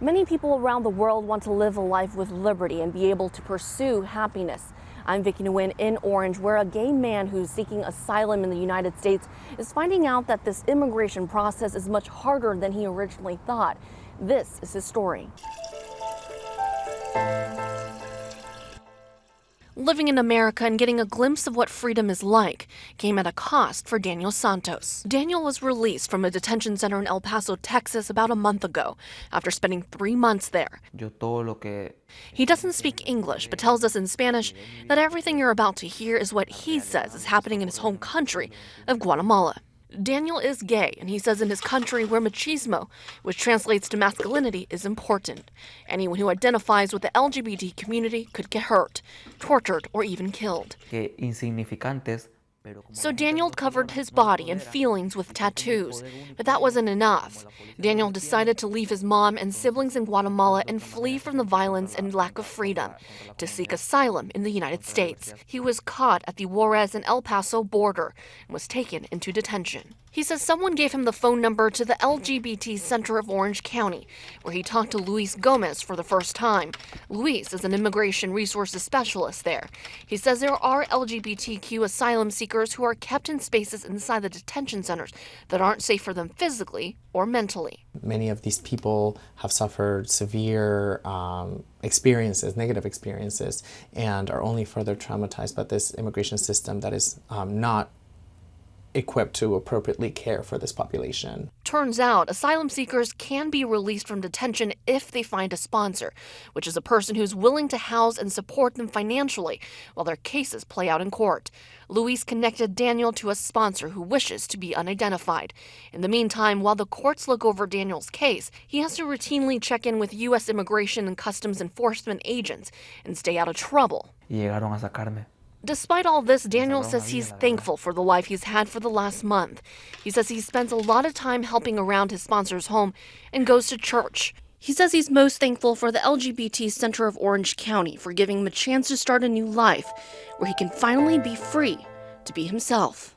Many people around the world want to live a life with liberty and be able to pursue happiness. I'm VICKY in Orange, where a gay man who's seeking asylum in the United States is finding out that this immigration process is much harder than he originally thought. This is his story. Living in America and getting a glimpse of what freedom is like came at a cost for Daniel Santos. Daniel was released from a detention center in El Paso, Texas about a month ago after spending 3 months there. He doesn't speak English, but tells us in Spanish that everything you're about to hear is what he says is happening in his home country of Guatemala. Daniel is gay, and he says in his country where machismo, which translates to masculinity, is important. Anyone who identifies with the LGBT community could get hurt, tortured, or even killed. So Daniel covered his body and feelings with tattoos, but that wasn't enough. Daniel decided to leave his mom and siblings in Guatemala and flee from the violence and lack of freedom to seek asylum in the United States. He was caught at the Juarez and El Paso border and was taken into detention. He says someone gave him the phone number to the LGBT Center of Orange County, where he talked to Luis Gomez for the first time. Luis is an immigration resources specialist there. He says there are LGBTQ asylum seekers who are kept in spaces inside the detention centers that aren't safe for them physically or mentally. Many of these people have suffered severe experiences, negative experiences, and are only further traumatized by this immigration system that is not equipped to appropriately care for this population. Turns out, asylum seekers can be released from detention if they find a sponsor, which is a person who's willing to house and support them financially while their cases play out in court. Luis connected Daniel to a sponsor who wishes to be unidentified. In the meantime, while the courts look over Daniel's case, he has to routinely check in with U.S. Immigration and Customs Enforcement agents and stay out of trouble. Despite all this, Daniel says he's thankful for the life he's had for the last month. He says he spends a lot of time helping around his sponsor's home and goes to church. He says he's most thankful for the LGBT Center of Orange County for giving him a chance to start a new life where he can finally be free to be himself.